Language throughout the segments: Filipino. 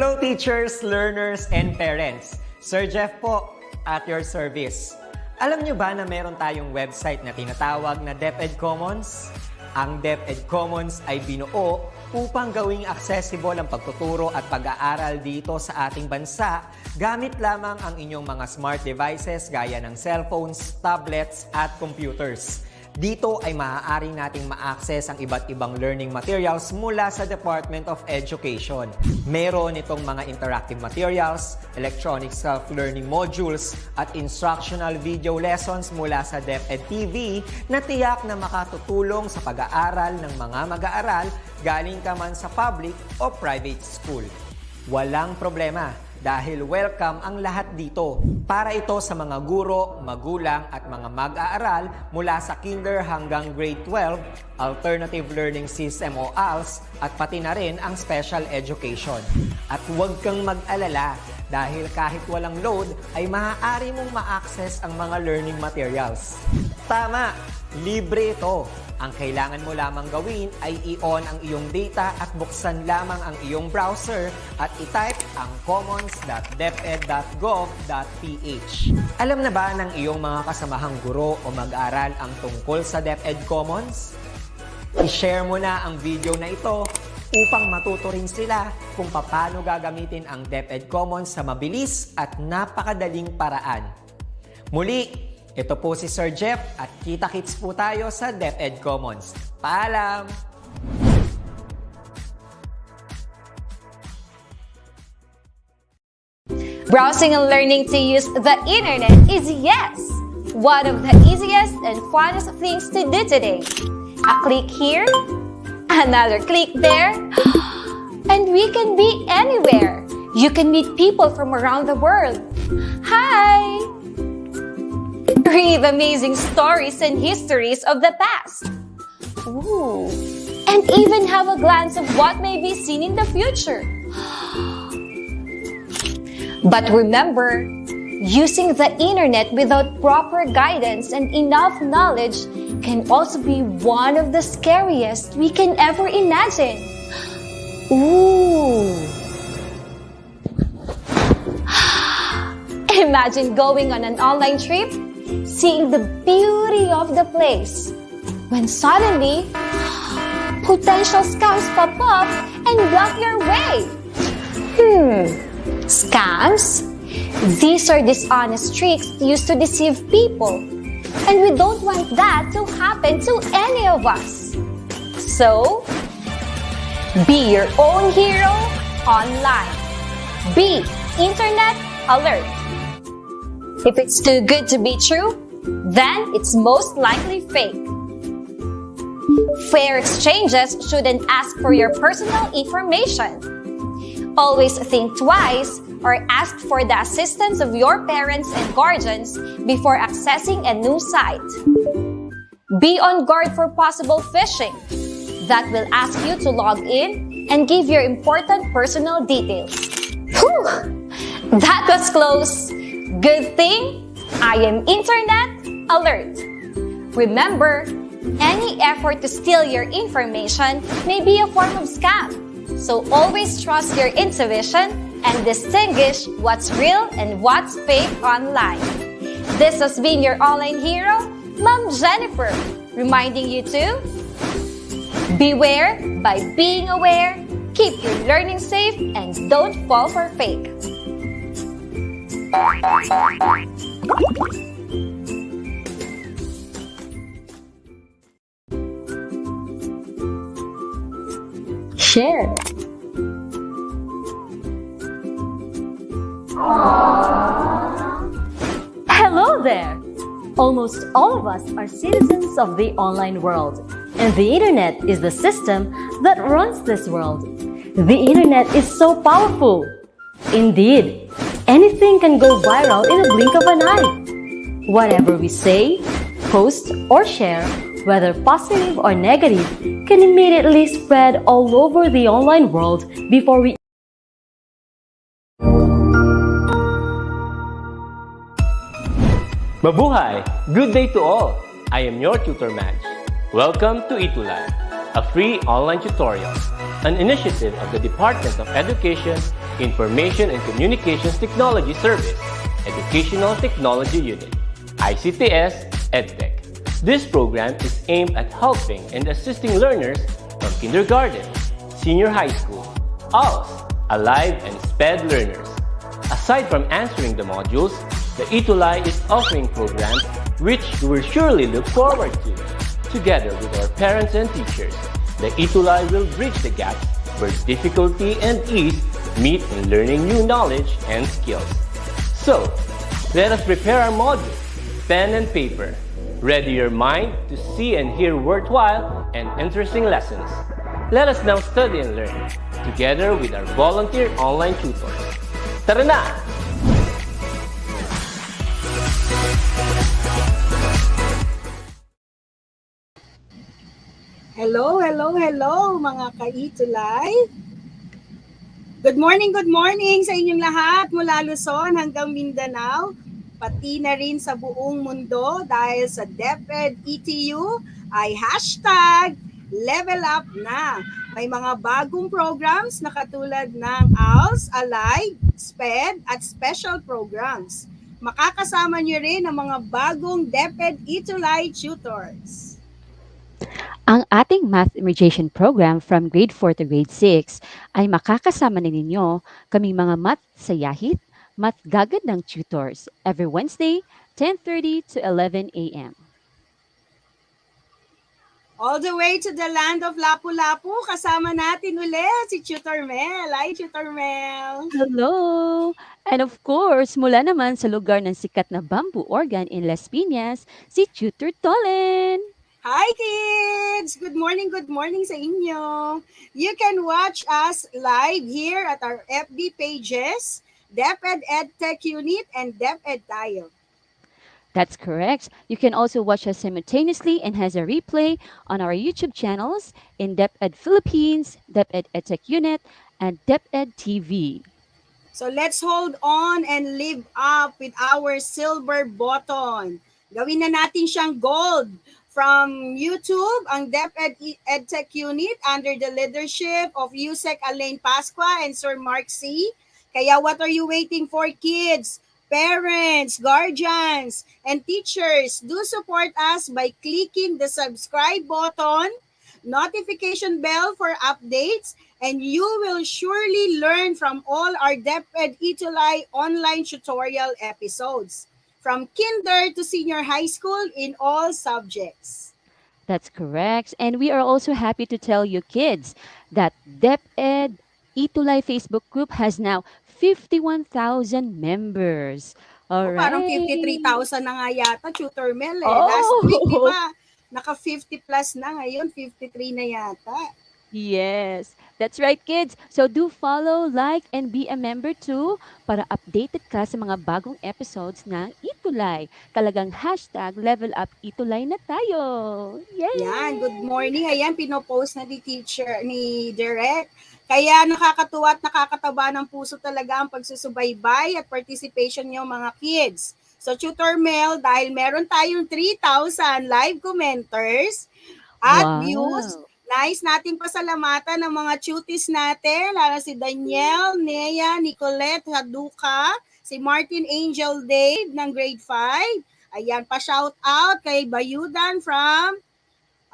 Hello teachers, learners, and parents. Sir Jeff po, at your service. Alam nyo ba na meron tayong website na tinatawag na DepEd Commons? Ang DepEd Commons ay binuo upang gawing accessible ang pagtuturo at pag-aaral dito sa ating bansa gamit lamang ang inyong mga smart devices gaya ng cellphones, tablets, at computers. Dito ay maaari nating ma-access ang iba't ibang learning materials mula sa Department of Education. Meron itong mga interactive materials, electronic self-learning modules, at instructional video lessons mula sa DepEd TV na tiyak na makatutulong sa pag-aaral ng mga mag-aaral galing ka man sa public o private school. Walang problema dahil welcome ang lahat dito. Para ito sa mga guro, magulang at mga mag-aaral mula sa kinder hanggang grade 12, alternative learning system o ALS, at pati na rin ang special education. At huwag kang mag-alala dahil kahit walang load ay maaari mong ma-access ang mga learning materials. Tama! Libre ito. Ang kailangan mo lamang gawin ay i-on ang iyong data at buksan lamang ang iyong browser at i-type ang commons.deped.gov.ph. Alam na ba ng iyong mga kasamahang guro o mag-aral ang tungkol sa DepEd Commons? I-share mo na ang video na ito upang matuto rin sila kung paano gagamitin ang DepEd Commons sa mabilis at napakadaling paraan. Muli, ito po si Sir Jeff at kita-kits po tayo sa DepEd Commons. Paalam! Browsing and learning to use the internet is one of the easiest and funnest things to do today. A click here, another click there, and we can be anywhere. You can meet people from around the world. Hi! Read amazing stories and histories of the past. Ooh. And even have a glance of what may be seen in the future. But remember, using the internet without proper guidance and enough knowledge can also be one of the scariest we can ever imagine. Ooh. Imagine going on an online trip, seeing the beauty of the place, when suddenly, potential scams pop up and block your way. Scams? These are dishonest tricks used to deceive people, and we don't want that to happen to any of us. So, be your own hero online. Be internet alert. If it's too good to be true, then it's most likely fake. Fair exchanges shouldn't ask for your personal information. Always think twice or ask for the assistance of your parents and guardians before accessing a new site. Be on guard for possible phishing that will ask you to log in and give your important personal details. Whew! That was close. Good thing I am internet alert. Remember, any effort to steal your information may be a form of scam. So always trust your intuition and distinguish what's real and what's fake online. This has been your online hero, Ma'am Jennifer, reminding you to beware by being aware, keep your learning safe, and don't fall for fake. Share. Hello there! Almost all of us are citizens of the online world, and the internet is the system that runs this world. The internet is so powerful. Indeed, anything can go viral in a blink of an eye. Whatever we say, post, or share, whether positive or negative, can immediately spread all over the online world before we Mabuhay! Good day to all! I am your Tutor Madge. Welcome to ETUlay, a free online tutorial, an initiative of the Department of Education Information and Communications Technology Service, Educational Technology Unit, ICTS EdTech. This program is aimed at helping and assisting learners from kindergarten, senior high school, ALS, Alive, and SPED learners. Aside from answering the modules, the ETUlay is offering programs which you will surely look forward to. Together with our parents and teachers, the ETUlay will bridge the gaps where difficulty and ease meet in learning new knowledge and skills. So, let us prepare our modules, pen and paper. Ready your mind to see and hear worthwhile and interesting lessons. Let us now study and learn, together with our volunteer online tutors. Tara na! Hello mga ka-ETUlay. Good morning sa inyong lahat mula Luzon hanggang Mindanao, pati na rin sa buong mundo dahil sa DepEd ETU ay #level up na. May mga bagong programs na katulad ng ALS, Alive, SPED at special programs. Makakasama niyo rin ang mga bagong DepEd ETUlay tutors. Ang ating Math Remediation program from grade 4 to grade 6 ay makakasama na ninyo kaming mga math sayahit, math gagad ng tutors every Wednesday, 10:30 to 11 a.m. All the way to the land of Lapu-Lapu, kasama natin ulit si Tutor Mel. Hi, Tutor Mel. Hello! And of course, mula naman sa lugar ng sikat na bamboo organ in Las Piñas, si Tutor Tolen. Hi kids! Good morning sa inyo. You can watch us live here at our FB pages, DepEd EdTech Unit and DepEd Tayo. That's correct. You can also watch us simultaneously and has a replay on our YouTube channels in DepEd Philippines, DepEd EdTech Unit, and DepEd TV. So let's hold on and live up with our silver button. Gawin na natin siyang gold. From YouTube, ang DepEd EdTech Unit under the leadership of USEC Alain Pasqua and Sir Mark C. Kaya what are you waiting for, kids? Parents, guardians, and teachers, do support us by clicking the subscribe button, notification bell for updates, and you will surely learn from all our DepEd ETUlay online tutorial episodes, from kinder to senior high school in all subjects. That's correct. And we are also happy to tell you kids that DepEd ETUlay Facebook group has now 51,000 members. All right. Parang 53,000 na nga yata, Tutor Mel. Oh. Last week, di ba? Naka 50 plus na ngayon, 53 na yata. Yes, that's right kids. So do follow, like, and be a member too para updated ka sa mga bagong episodes ng ETUlay. Talagang #level up ETUlay na tayo. Yay! Yan, good morning. Ayan, pinopost na ni Direk. Kaya nakakatuwa at nakakataba ng puso talaga ang pagsusubaybay at participation niyo mga kids. So Tutor Mel, dahil meron tayong 3,000 live commenters at views, nice natin pasalamatan ng mga tuties natin, lalo si Daniel, Nea, Nicolette, Haduka, si Martin Angel Dave ng grade 5. Ayan, pa-shout out kay Bayudan from,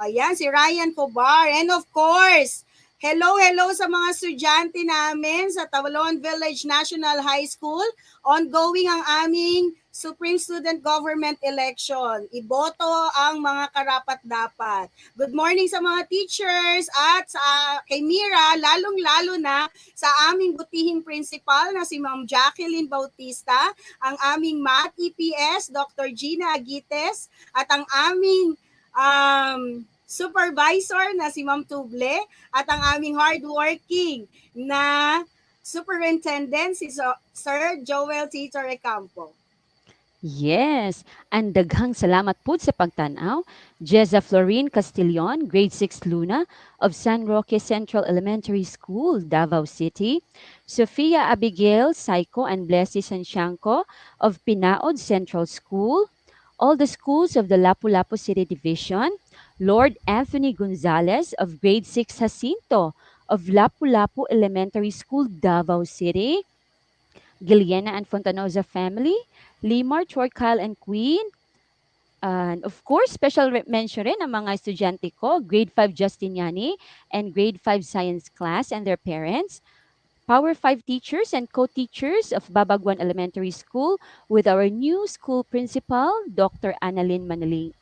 ayan, si Ryan Cobar. And of course, hello sa mga estudyante namin sa Tawalon Village National High School. Ongoing ang aming Supreme Student Government Election. Iboto ang mga karapat-dapat. Good morning sa mga teachers at sa kay Mira, lalong-lalo na sa aming butihing principal na si Ma'am Jacqueline Bautista, ang aming Math EPS, Dr. Gina Agites, at ang aming supervisor na si Ma'am Tuble, at ang aming hardworking na superintendent si Sir Joel T. Torrecampo. Yes, and daghang salamat po sa pagtanaw. Jeza Florin Castillon, grade 6 Luna of San Roque Central Elementary School, Davao City. Sofia Abigail Saiko and Blessy Santianco of Pinaod Central School. All the schools of the Lapu-Lapu City Division. Lord Anthony Gonzalez of grade 6 Jacinto of Lapu-Lapu Elementary School, Davao City, Giliana and Fontanoza family, Limar, Troy, Kyle, and Queen. And of course, special mention rin ang mga estudyante ko, grade 5 Justiniani and grade 5 science class and their parents. Power 5 teachers and co-teachers of Babagwan Elementary School with our new school principal, Dr. Annalyn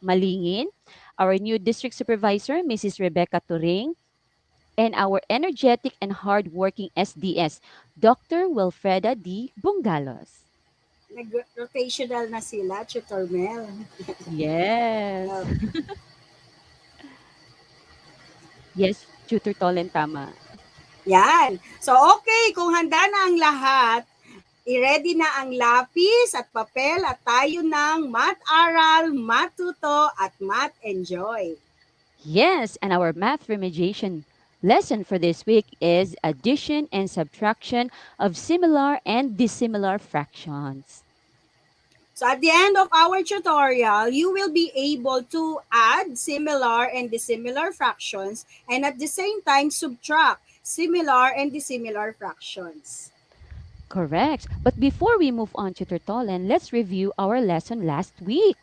Malingin, our new district supervisor, Mrs. Rebecca Turing, and our energetic and hardworking SDS, Dr. Wilfreda D. Bungalos. Nag-rotational na sila, Tutor Mel. Yes. Yes, Tutor Tolen, tama. Yan. So, okay, kung handa na ang lahat, i-ready na ang lapis at papel at tayo ng Math Aral, Math Tuto at Math Enjoy. Yes, and our math remediation lesson for this week is addition and subtraction of similar and dissimilar fractions. So at the end of our tutorial, you will be able to add similar and dissimilar fractions and at the same time subtract similar and dissimilar fractions. Correct. But before we move on to Tertolan, let's review our lesson last week.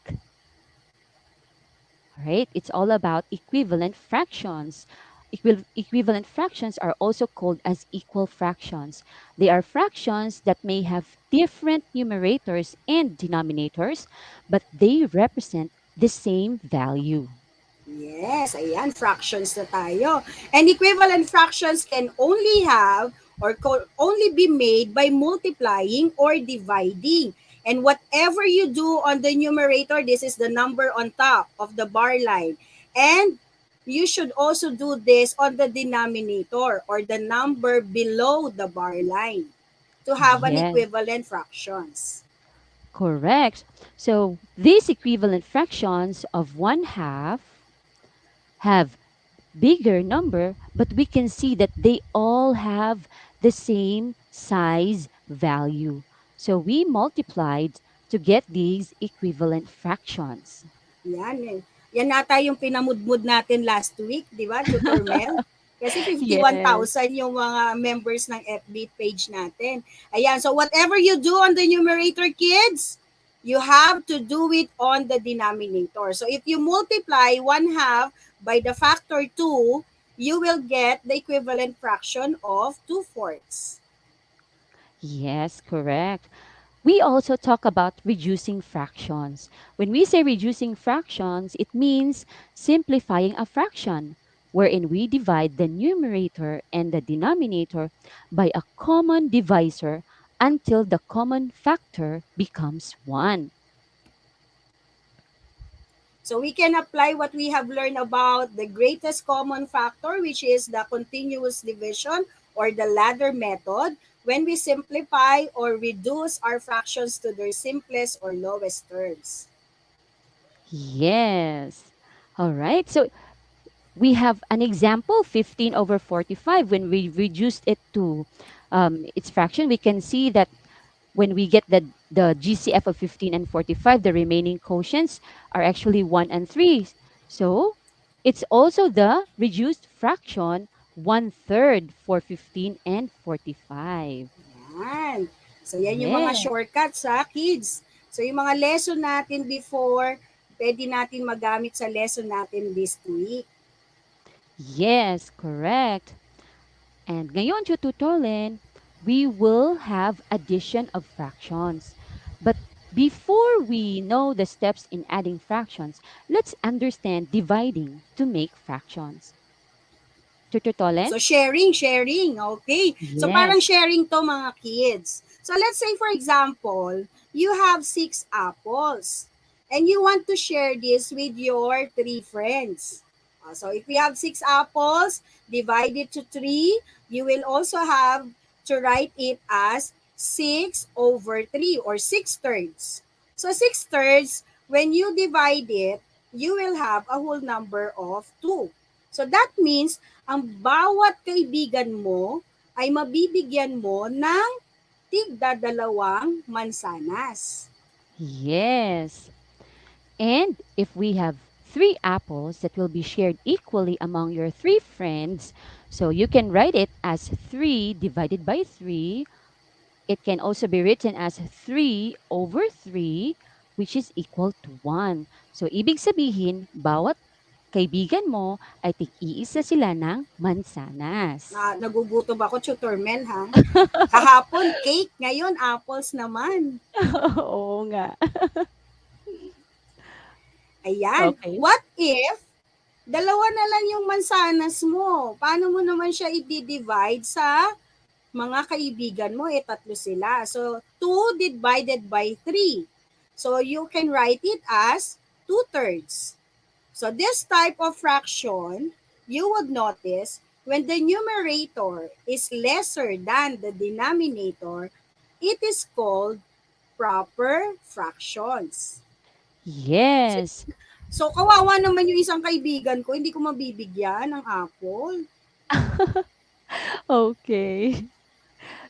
All right, it's all about equivalent fractions. Equivalent fractions are also called as equal fractions. They are fractions that may have different numerators and denominators, but they represent the same value. Yes, ayan, fractions na tayo. And equivalent fractions can only have or only be made by multiplying or dividing. And whatever you do on the numerator, this is the number on top of the bar line. And you should also do this on the denominator or the number below the bar line to have an Yes. equivalent fractions. Correct. So these equivalent fractions of 1/2 have bigger number, but we can see that they all have the same size value. So we multiplied to get these equivalent fractions. Yan eh. Yan nata yung pinamudmud natin last week, di ba, Tutor Mel? Kasi Yes. 51,000 yung mga members ng FB page natin. Ayan, so whatever you do on the numerator, kids, you have to do it on the denominator. So if you multiply 1/2 by the factor 2, you will get the equivalent fraction of 2/4. Yes, correct. We also talk about reducing fractions. When we say reducing fractions, it means simplifying a fraction, wherein we divide the numerator and the denominator by a common divisor until the common factor becomes 1. So we can apply what we have learned about the greatest common factor, which is the continuous division or the ladder method, when we simplify or reduce our fractions to their simplest or lowest terms. Yes. All right. So we have an example 15/45. When we reduced it to its fraction, we can see that when we get the GCF of 15 and 45, the remaining quotients are actually 1 and 3. So it's also the reduced fraction 1/3 for 15 and 45. Yan. So yan yung mga Yes. shortcuts sa kids. So yung mga lesson natin before, pwede natin magamit sa lesson natin this week. Yes, correct. And ngayon, tututulan, we will have addition of fractions. But before we know the steps in adding fractions, let's understand dividing to make fractions. Tututulan? So sharing. Okay. So Yes. parang sharing to mga kids. So let's say for example, you have 6 apples and you want to share this with your 3 friends. So if you have 6 apples, divide it to 3, you will also have to write it as 6/3 or 6/3. So 6/3, when you divide it, you will have a whole number of 2. So that means, ang bawat kaibigan mo ay mabibigyan mo ng tigda-2 mansanas. Yes. And if we have three apples that will be shared equally among your three friends. So you can write it as 3 divided by 3. It can also be written as 3 over 3, which is equal to 1. So ibig sabihin, bawat kaibigan mo ay tig-iisa sila ng mansanas. Nagugutom ako, Tutor Mel, ha? Kahapon, cake. Ngayon, apples naman. Oo nga. Ayan. Okay. What if dalawa na lang yung mansanas mo? Paano mo naman siya i-divide sa mga kaibigan mo? Tatlo sila. So, 2 divided by 3. So, you can write it as 2/3. So, this type of fraction, you would notice when the numerator is lesser than the denominator, it is called proper fractions. Yes. So, kawawa naman yung isang kaibigan ko, hindi ko mabibigyan ng apple. Okay.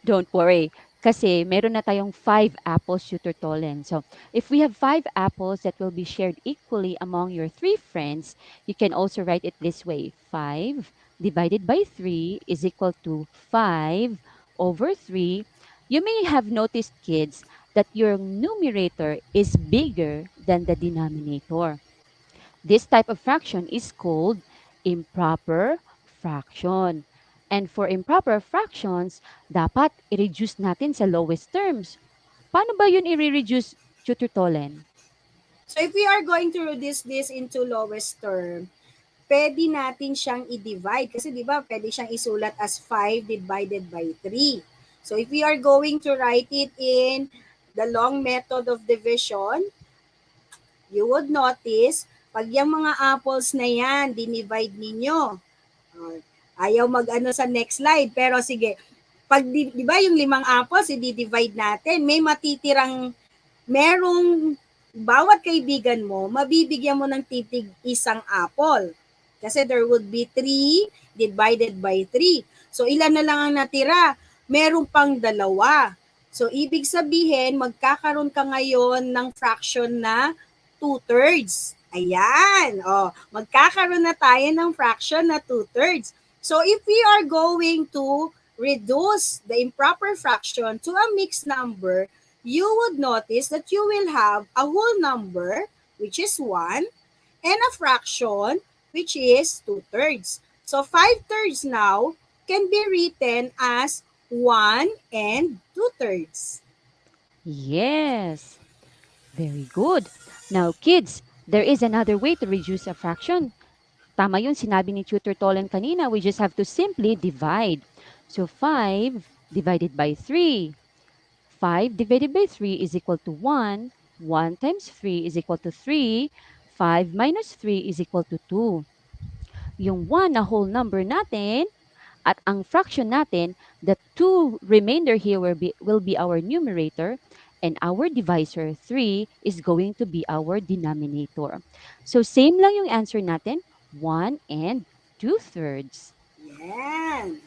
Don't worry. Kasi meron na tayong 5 apples, Tutor Tolen. So, if we have 5 apples that will be shared equally among your 3 friends, you can also write it this way. 5 divided by 3 is equal to 5 over 3. You may have noticed, kids, that your numerator is bigger than the denominator. This type of fraction is called improper fraction. And for improper fractions, dapat i-reduce natin sa lowest terms. Paano ba yun i-reduce, Tutor Tolen? So, if we are going to reduce this into lowest term, pwede natin siyang i-divide. Kasi di ba, pwede siyang isulat as 5 divided by 3. So, if we are going to write it in the long method of division, you would notice, pag yung mga apples na yan, dinivide ninyo. Ayaw mag-ano sa next slide, pero sige, pag di ba yung 5 apples, i-divide natin, may matitirang, merong bawat kaibigan mo, mabibigyan mo ng titig isang apple. Kasi there would be 3 divided by 3. So, ilan na lang ang natira? Meron pang 2. So, ibig sabihin, magkakaroon ka ngayon ng fraction na 2/3. Ayan. Magkakaroon na tayo ng fraction na 2/3. So, if we are going to reduce the improper fraction to a mixed number, you would notice that you will have a whole number, which is 1, and a fraction, which is 2/3. So 5/3 now can be written as 1 and 2/3. Yes. Very good. Now, kids, there is another way to reduce a fraction. Tama yun, sinabi ni Tutor Tolan kanina, we just have to simply divide. So 5 divided by 3. 5 divided by 3 is equal to 1. 1 times 3 is equal to 3. 5 minus 3 is equal to 2. Yung 1 na whole number natin at ang fraction natin, the 2 remainder here will be our numerator and our divisor 3 is going to be our denominator. So same lang yung answer natin, 1 and 2/3. Yan.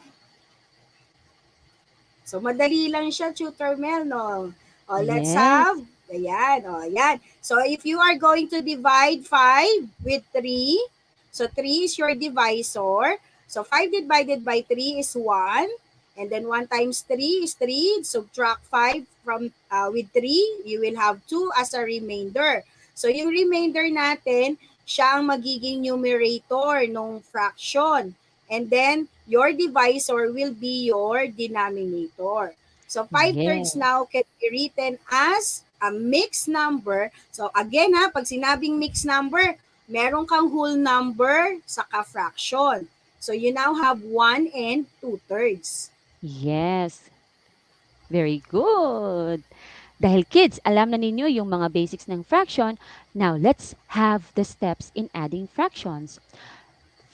So, madali lang siya, Tutor Mel, no? Let's Yes. have, ayan. So, if you are going to divide 5 with 3, so 3 is your divisor. So, 5 divided by 3 is 1. And then 1 times 3 is 3. Subtract 5 from with 3, you will have 2 as a remainder. So, yung remainder natin, siya ang magiging numerator ng fraction. And then, your divisor will be your denominator. So, 5/3 Yes. now can be written as a mixed number. So, again pag sinabing mixed number, meron kang whole number saka fraction. So, you now have 1 and 2/3. Yes. Very good. Dahil kids, alam na ninyo yung mga basics ng fraction, now let's have the steps in adding fractions.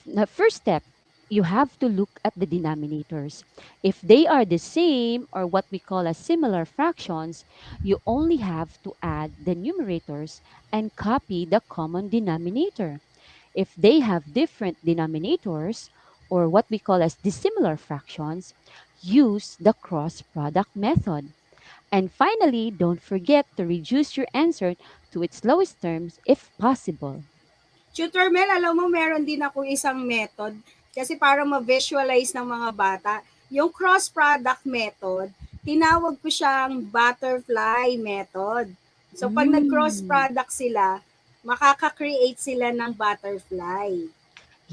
The first step, you have to look at the denominators. If they are the same or what we call as similar fractions, you only have to add the numerators and copy the common denominator. If they have different denominators or what we call as dissimilar fractions, use the cross product method. And finally, don't forget to reduce your answer to its lowest terms if possible. Tutor Mel, alam mo, meron din ako isang method kasi para ma-visualize ng mga bata. Yung cross-product method, tinawag ko siyang butterfly method. So pag Mm. nag-cross-product sila, makaka-create sila ng butterfly.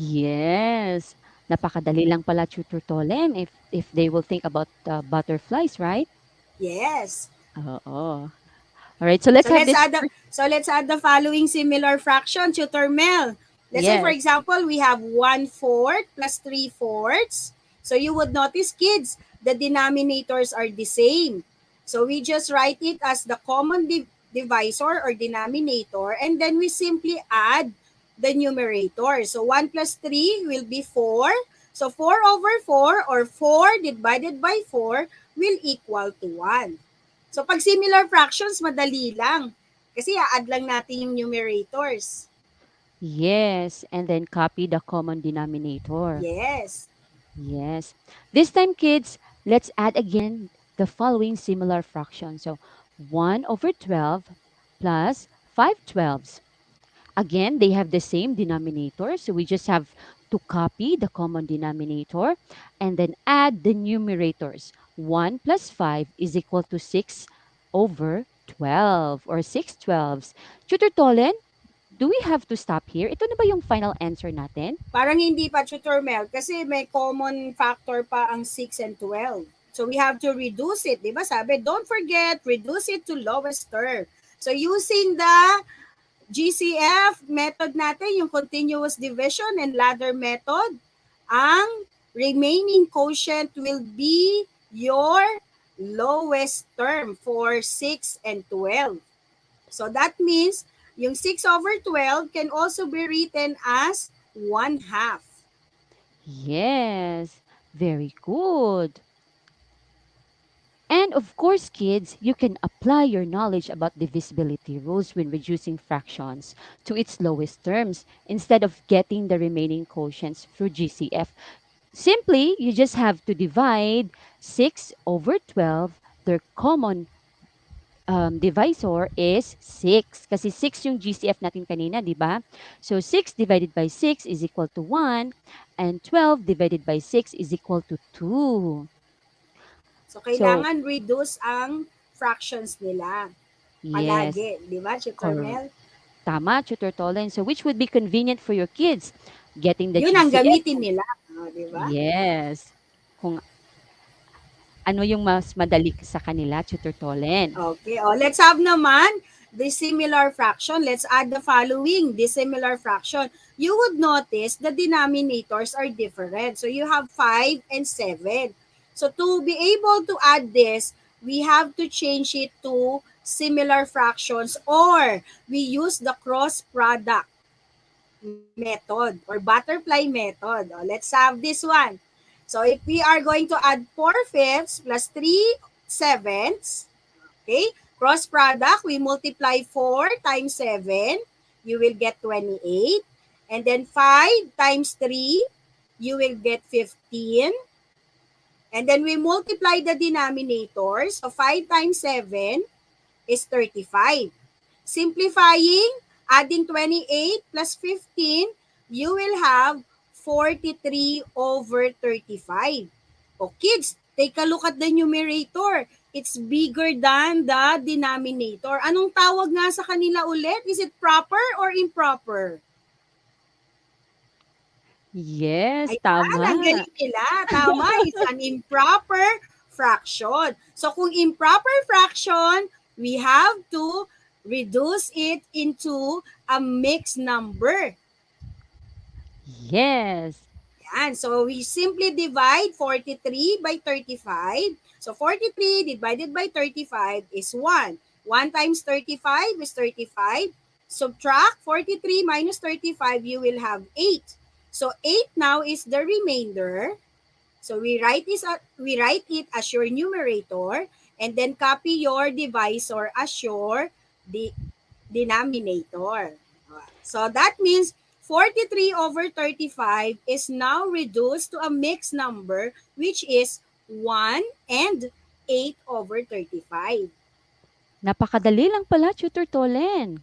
Yes. Napakadali lang pala, Tutor Tolen, if they will think about butterflies, right? Yes. Oo. Alright, so let's So have let's this add the, first. so let's add the following similar fraction, Tutor Mel. Let's say, for Yes. example, we have 1/4 plus 3/4. So you would notice, kids, the denominators are the same. So we just write it as the common divisor or denominator, and then we simply add the numerator. So 1 plus 3 will be 4. So 4 over 4 or 4 divided by 4 will equal to 1. So pag similar fractions, madali lang. Kasi i-add lang natin yung numerators. Yes. And then copy the common denominator. Yes. Yes. This time, kids, let's add again the following similar fraction. So 1 over 12 plus 5 twelfths. Again, they have the same denominator. So we just have to copy the common denominator and then add the numerators. 1 plus 5 is equal to 6 over 12 or 6 twelfths. Tutor Tolen, do we have to stop here? Ito na ba yung final answer natin? Parang hindi pa, Tutor Mel, kasi may common factor pa ang 6 and 12. So we have to reduce it, di ba? Sabi, don't forget, reduce it to lowest term. So using the GCF method natin, yung continuous division and ladder method, ang remaining quotient will be your lowest term for 6 and 12. So that means yung 6 over 12 can also be written as 1/2. Yes, very good. And of course, kids, you can apply your knowledge about divisibility rules when reducing fractions to its lowest terms instead of getting the remaining quotients through GCF. Simply, you just have to divide 6 over 12. Their common divisor is 6. Kasi 6 yung GCF natin kanina, di ba? So 6 divided by 6 is equal to 1 and 12 divided by 6 is equal to 2. So So, kailangan reduce ang fractions nila. yes, Palagi, di ba, Tutor correct. Mel? Tama, Tutor Tolen. So, which would be convenient for your kids? Getting the Yun ang GCF? gamitin nila. Di ba? Yes. Kung ano yung mas madali sa kanila, Tutor Tolen. Okay. Let's have naman dissimilar fraction. Let's add the following dissimilar fraction. You would notice the denominators are different. So you have 5 and 7. So to be able to add this, we have to change it to similar fractions or we use the cross product method or butterfly method. Let's have this one. So if we are going to add 4/5 plus 3/7, okay, cross product, we multiply 4 times 7, you will get 28. And then 5 times 3, you will get 15. And then we multiply the denominators. So 5 times 7 is 35. Simplifying, adding 28 plus 15, you will have 43 over 35. Kids, take a look at the numerator. It's bigger than the denominator. Anong tawag nga sa kanila ulit? Is it proper or improper? Yes, Ayan, ang tama. galing nila. Tama, it's an improper fraction. So kung improper fraction, we have to reduce it into a mixed number. Yes. Yan. So we simply divide 43 by 35. So 43 divided by 35 is 1. 1 times 35 is 35. Subtract 43 minus 35, you will have 8. So 8 now is the remainder. So we write it as your numerator and then copy your divisor as your denominator. So that means 43 over 35 is now reduced to a mixed number which is 1 and 8 over 35. Napakadali lang pala, Tutor Tolen.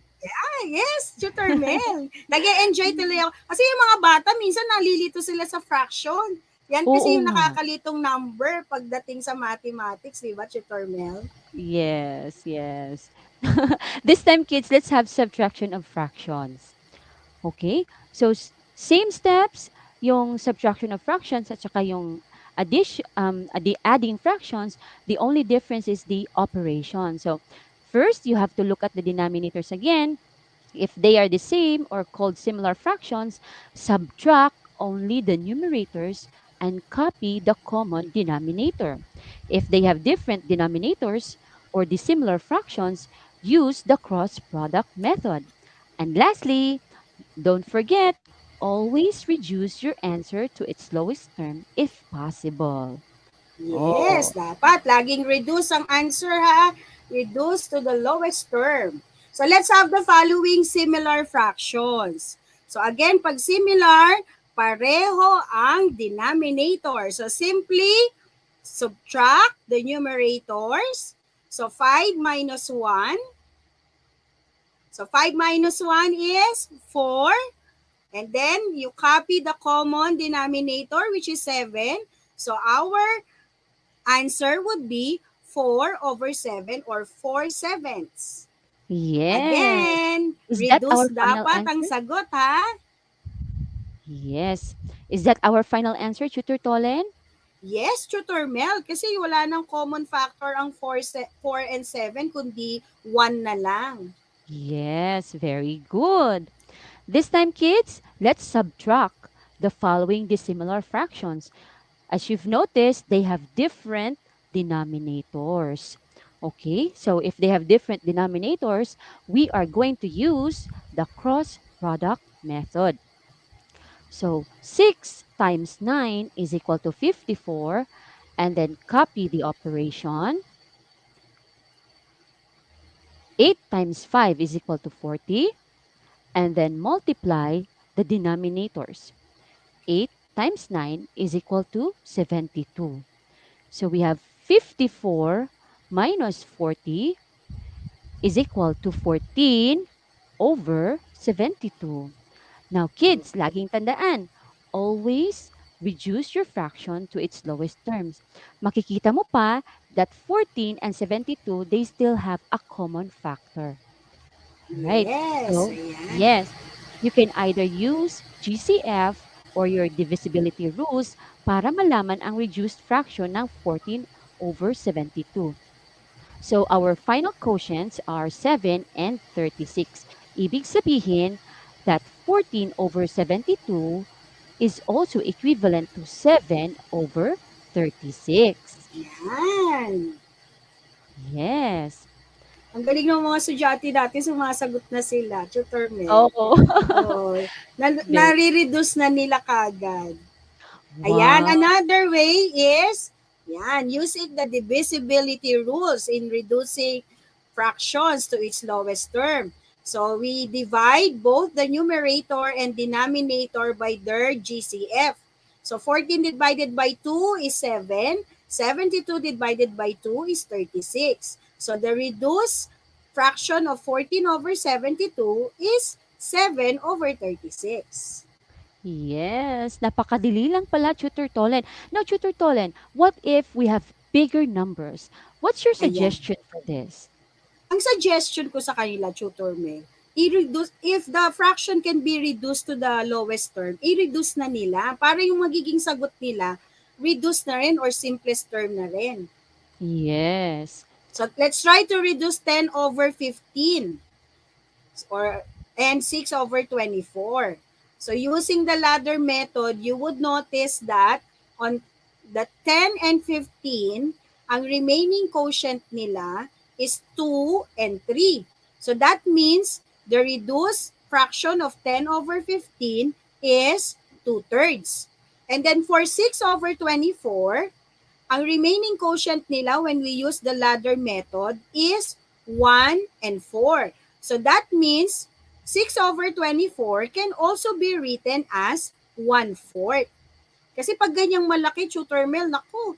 Yes, Tutor Mel. Nag-e-enjoy tuloy ako. Kasi yung mga bata, minsan nalilito sila sa fraction. Yan Oo kasi yung nga. nakakalitong number pagdating sa mathematics, di ba, Tutor Mel? Yes, yes. This time, kids, let's have subtraction of fractions. Okay? So, same steps, yung subtraction of fractions at saka yung adding fractions, the only difference is the operation. So, first, you have to look at the denominators again. If they are the same or called similar fractions, subtract only the numerators and copy the common denominator. If they have different denominators or dissimilar fractions, use the cross product method. And lastly, don't forget, always reduce your answer to its lowest term if possible. Yes, Oh, dapat. Laging reduce ang answer ha. Reduce to the lowest term. So let's have the following similar fractions. So again, pag similar, pareho ang denominator. So simply subtract the numerators. So 5 minus 1. So 5 minus 1 is 4. And then you copy the common denominator, which is 7. So our answer would be 4 over 7 or 4 sevenths. yes. Again, Is that reduce our final dapat ang answer? sagot ha. Yes. Is that our final answer, Tutor Tolen? Yes, Tutor Mel, kasi wala nang common factor ang 4 and 7, kundi 1 na lang. Yes, very good. This time, kids, let's subtract the following dissimilar fractions. As you've noticed, they have different denominators. Okay, so if they have different denominators, we are going to use the cross product method. So 6 times 9 is equal to 54, and then copy the operation. 8 times 5 is equal to 40, and then multiply the denominators. 8 times 9 is equal to 72. So we have 54 minus 40 is equal to 14 over 72. Now, kids, laging tandaan, always reduce your fraction to its lowest terms. Makikita mo pa that 14 and 72, they still have a common factor. All right. Yes, So, ayan. yes, you can either use GCF or your divisibility rules para malaman ang reduced fraction ng 14 over 72. So, our final quotients are 7 and 36. Ibig sabihin that 14 over 72 is also equivalent to 7 over 36. Yan. Yes. Ang galing ng mga estudyante natin, sumasagot na sila, Tutor Mel. Oo. Oh, nare-reduce na nila kagad. Ayan, Wow. another way is, using the divisibility rules in reducing fractions to its lowest term. So we divide both the numerator and denominator by their GCF. So 14 divided by 2 is 7. 72 divided by 2 is 36. So the reduced fraction of 14 over 72 is 7 over 36. Yes, napakadili lang pala, Tutor Tolen. Now, Tutor Tolen, what if we have bigger numbers? What's your Ayan. suggestion for this? Ang suggestion ko sa kanila, Tutor Mel, i-reduce, if the fraction can be reduced to the lowest term, i-reduce na nila para yung magiging sagot nila, reduce na rin or simplest term na rin. Yes. So let's try to reduce 10 over 15 and 6 over 24. So using the ladder method, you would notice that on the 10 and 15, ang remaining quotient nila is 2 and 3. So that means the reduced fraction of 10 over 15 is 2/3. And then for 6 over 24, ang remaining quotient nila when we use the ladder method is 1 and 4. So that means 6 over 24 can also be written as 1/4. Kasi pag ganyang malaki, Tutor Mel, naku,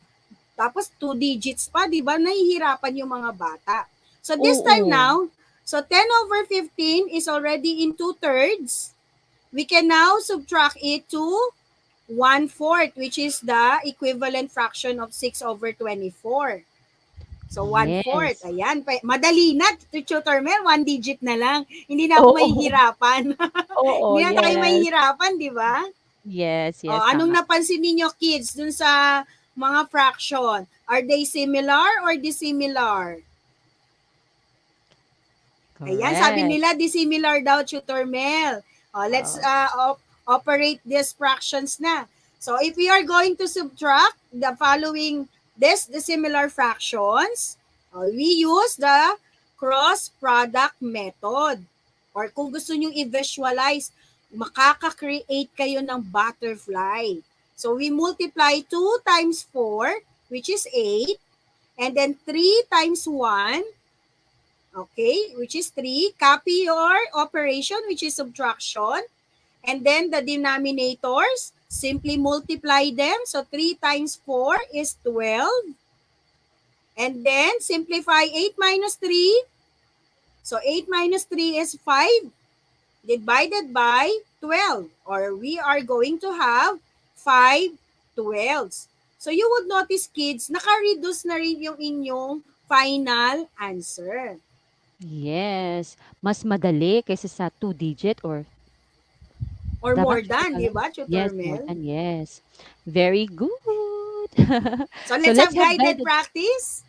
tapos 2 digits pa, di ba? Nahihirapan yung mga bata. So this time Oo. now, So 10 over 15 is already in 2/3. We can now subtract it to 1/4, which is the equivalent fraction of 6 over 24. So, 1/4. Yes. Ayan. Madali na. Tutor Mel, one digit na lang. Hindi na ako Oo. mahihirapan. Oo, Hindi na tayo yes. mahihirapan, di ba? Yes, O, yes, anong tama. napansin ninyo, kids, dun sa mga fraction? Are they similar or dissimilar? Ayan, sabi Correct. nila dissimilar daw, Tutor Mel. Let's Oh, operate these fractions na. So if we are going to subtract the following dissimilar fractions, we use the cross product method. Or kung gusto nyo i-visualize, makaka-create kayo ng butterfly. So we multiply 2 times 4, which is 8, and then 3 times 1, okay, which is 3. Copy your operation, which is subtraction. And then the denominators, simply multiply them. So 3 times 4 is 12. And then simplify 8 minus 3. So 8 minus 3 is 5 divided by 12. Or we are going to have 5 12s. So you would notice, kids, naka-reduce na rin yung inyong final answer. yes. Mas madali kaysa sa two-digit or Or more dapat siya than, pala. di ba, Tutor Yes, more Mel? than yes. Very good. So So let's let's have have guided guided. practice.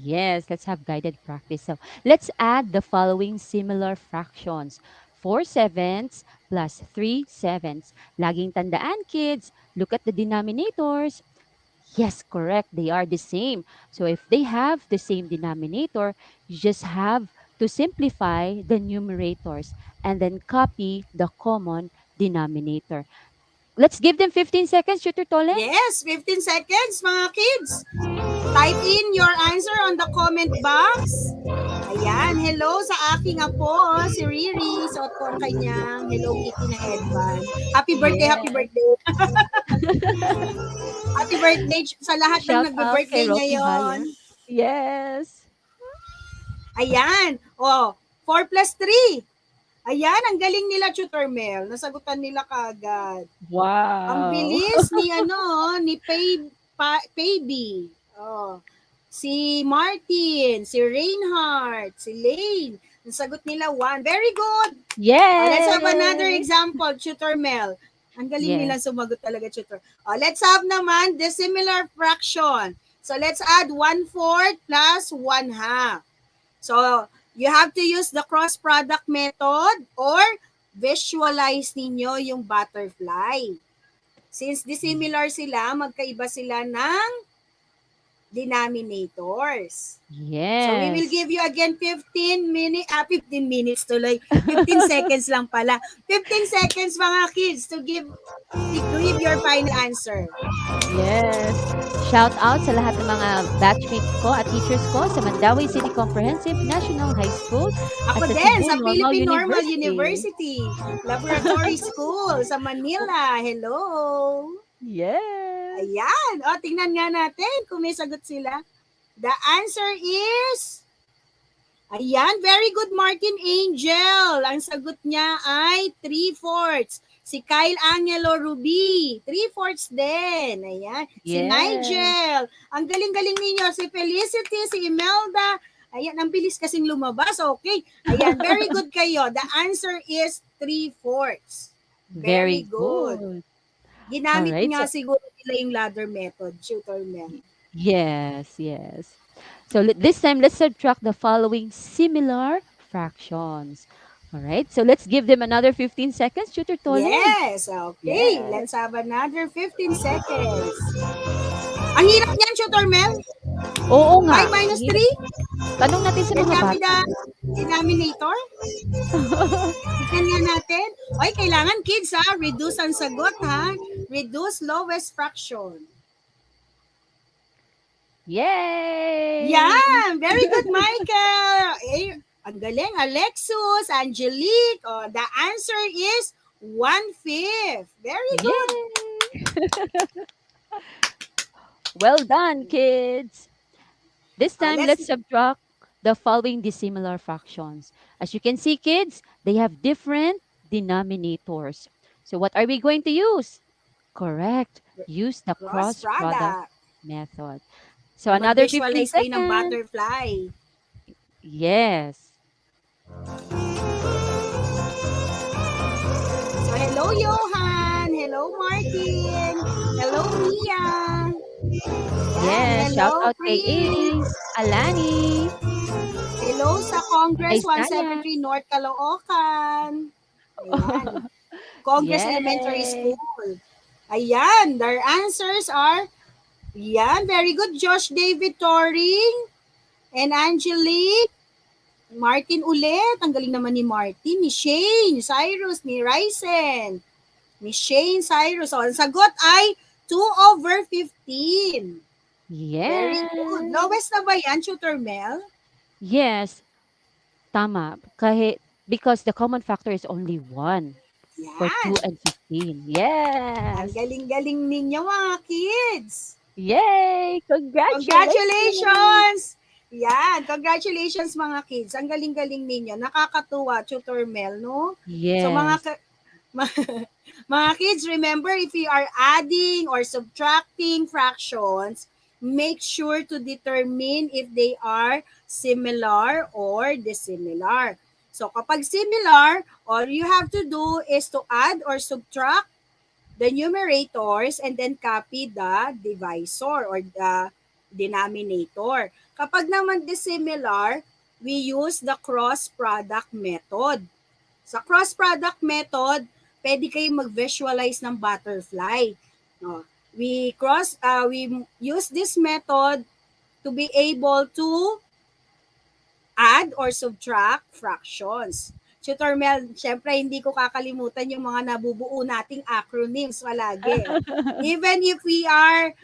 Yes, let's have guided practice. So let's add the following similar fractions. 4/7 plus 3/7. Laging tandaan, kids, look at the denominators. Yes, correct. They are the same. So if they have the same denominator, you just have to simplify the numerators and then copy the common denominator. Let's give them 15 seconds, Tutor Tole. Yes, 15 seconds, mga kids. Type in your answer on the comment box. Ayan, hello sa aking apo, si Riri. Suot ko ang kanyang Hello Kitty na headband. Happy birthday, happy Yes. birthday. Happy birthday sa lahat ng Shout out kay nagbe-birthday Rocky Haller. ngayon. Yes. Ayan, 4 plus 3. Ayan, ang galing nila, Tutor Mel. Nasagutan nila kaagad. Ang Wow. bilis ni ni Paybe. Oh. Si Martin, si Reinhardt, si Lane. Nasagot nila 1. Very good. Let's have another Yes. example, Tutor Mel. Ang galing nila Yes. sumagot talaga, Tutor. Let's have naman the similar fraction. So let's add 1/4 plus 1/2. So you have to use the cross product method or visualize ninyo yung butterfly. Since dissimilar sila, magkaiba sila ng denominators. So we will Yes. give you again 15 minutes tuloy. 15 seconds lang pala. 15 seconds mga kids to give your final answer. Yes. Shout out sa lahat ng mga batchmates ko at teachers ko sa Mandawi City Comprehensive National High School Ako at sa din, Cebu sa Philippine Normal University. University, Laboratory School sa Manila. Hello! Yes. Ayan. Tingnan nga natin kung may sagot sila. The answer is... Ayan, very good, Martin Angel. Ang sagot niya ay 3/4. Si Kyle Angelo Ruby, 3/4 din. Ayan. Si Yes. Nigel. Ang galing-galing ninyo. Si Felicity, si Imelda. Ayan, ang bilis kasing lumabas. Okay. Ayan, very good kayo. The answer is 3/4. Very good. Ginamit Alright, nga so siguro nila yung ladder method, Tutor Mel. yes, yes. So this time, let's subtract the following similar fractions. All right, so let's give them another 15 seconds, Tutor Tole. Yes, okay. Yes. Let's have another 15 seconds. Ang hirap niyan, Tutor Mel. Oo nga. 5 minus 3? Tanong natin sa Then mga copy bata. the denominator. Tignan nga natin. Oy, kailangan kids ha, reduce ang sagot ha. Reduce lowest fraction. Yay! Yan! Very good, Michael! Ang galing, Alexus, Angelique. The answer is 1/5. Very good. Yay! Well done, kids. This time, let's subtract the following dissimilar fractions. As you can see, kids, they have different denominators. So what are we going to use? Correct. Use the Cross cross product product. method. So So another 15 mag-visualize kayo ng seconds. butterfly. Yes. So hello Johan, hello Martin, hello Mia. Yan, Yes. Shout hello out kay Prince. Ace, Alani, Hello sa Congress Isaiah. 173 North Caloocan. Ayan, Congress Elementary Yay. School. Ayan, their answers are, yan, very good. Josh David Toring and Angelique. Martin ulit. Ang galing naman ni Martin. Ni Shane, Cyrus, ni Ryzen. Ni Shane, Cyrus. So, ang sagot ay 2/15. Very good. Yes. Lowest na ba yan, Tutor Mel? Yes. Tama. Kahit because the common factor is only 1 for Yan. 2 and 15. Ang Yes. galing-galing ninyo mga kids. Yay! Congratulations! Congratulations! Yan, congratulations mga kids. Ang galing-galing ninyo. Nakakatuwa, Tutor Mel, no? So Yes. mga kids, remember if you are adding or subtracting fractions, make sure to determine if they are similar or dissimilar. So kapag similar, all you have to do is to add or subtract the numerators and then copy the divisor or the denominator. Kapag naman dissimilar, we use the cross product method. Sa cross product method, pwede kayong mag-visualize ng butterfly. No. We use this method to be able to add or subtract fractions. Tutor Mel, syempre hindi ko kakalimutan yung mga nabubuo nating acronyms palagi. Even if we are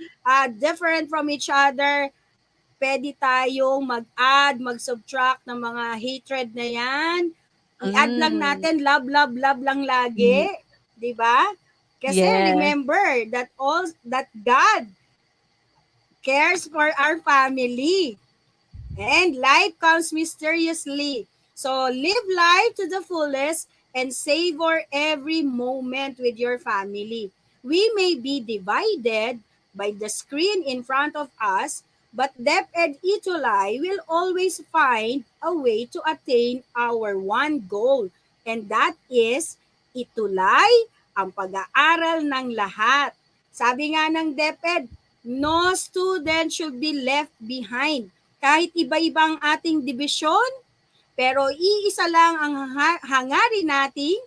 different from each other, pwede tayong mag-add, mag-subtract ng mga hatred na yan. I-add lang Mm. natin, love, love, love lang lagi. Ye- Di ba? Kasi Yes. remember that God cares for our family. And life comes mysteriously. So live life to the fullest and savor every moment with your family. We may be divided by the screen in front of us, but DepEd ETUlay will always find a way to attain our one goal. And that is itulay ang pag-aaral ng lahat. Sabi nga ng DepEd, no student should be left behind. Kahit iba-iba ang ating dibisyon, pero iisa lang ang hangarin nating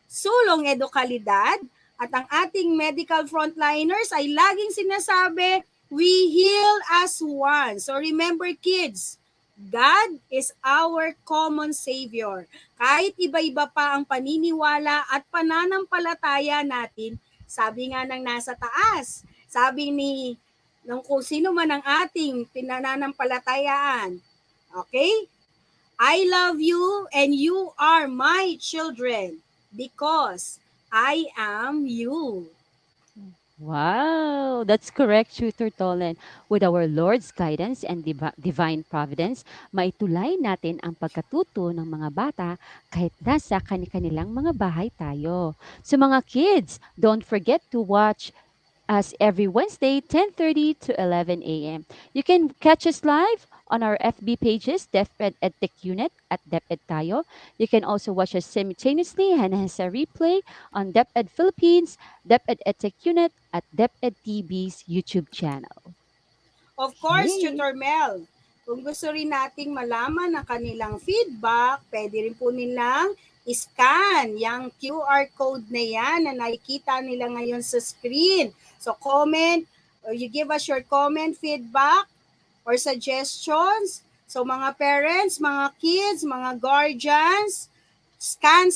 sulong edukalidad at ang ating medical frontliners ay laging sinasabi, we heal as one. So remember kids, God is our common Savior. Kahit iba-iba pa ang paniniwala at pananampalataya natin, sabi nga ng nasa taas, sabi ni ng kung sino man ang ating pinananampalatayaan. Okay? I love you and you are my children because I am you. Wow, that's correct, Tutor Tolan. With our Lord's guidance and divine providence, maitulay natin ang pagkatuto ng mga bata kahit nasa kanilang mga bahay tayo. So mga kids, don't forget to watch us every Wednesday, 10:30 to 11 a.m. You can catch us live on our FB pages, DepEd EdTech Unit at DepEd Tayo. You can also watch us simultaneously and as a replay on DepEd Philippines, DepEd EdTech Unit at DepEd TV's YouTube channel. Of course, Yay! Tutor Mel, kung gusto rin nating malaman ang kanilang feedback, pwede rin po nilang scan yung QR code na yan na nakikita nila ngayon sa screen. So comment, or you give us your comment, feedback, or suggestions. So mga parents, mga kids, mga guardians, scan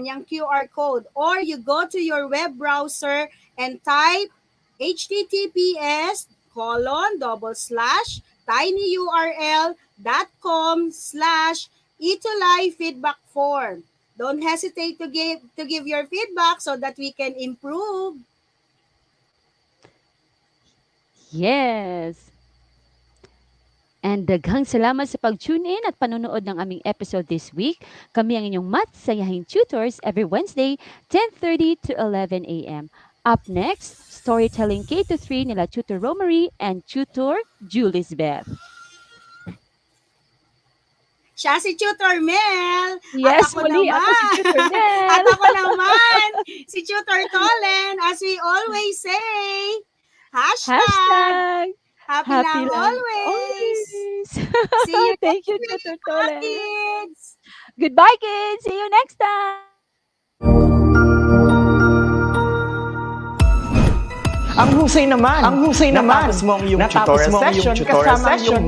yung QR code. Or you go to your web browser and type https://tinyurl.com/ETUlay feedback form. Don't hesitate to give your feedback so that we can improve. Yes. And daghang salamat sa pag-tune in at panonood ng aming episode this week. Kami ang inyong math-sayahin tutors every Wednesday, 10:30 to 11 a.m. Up next, storytelling K-3 nila Tutor Romary and Tutor Julisbeth. Siya si Tutor Mel. Yes, at ako muli, naman, ako si Tutor Mel. At ako naman, si Tutor Tolen. As we always say, hashtag happy lang always. See you Thank you, next Tutor week, mga Tolen. kids. Goodbye, kids. See you next time. Ang husay naman. Natapos mo ang iyong tutorial session kasama yung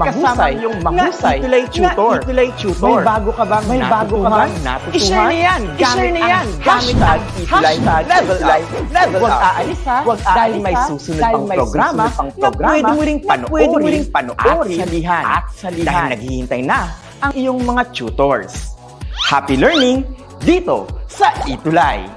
mahusay na ETUlay Tutor. May bago ka bang natutuhan? I-share na yan. Gamit ang ETUlay level up. Huwag aalis ha. Dahil may susunod pang programa na pwede mo ring panoorin at salihan. Dahil naghihintay na ang iyong mga tutors. Happy learning dito sa ETUlay.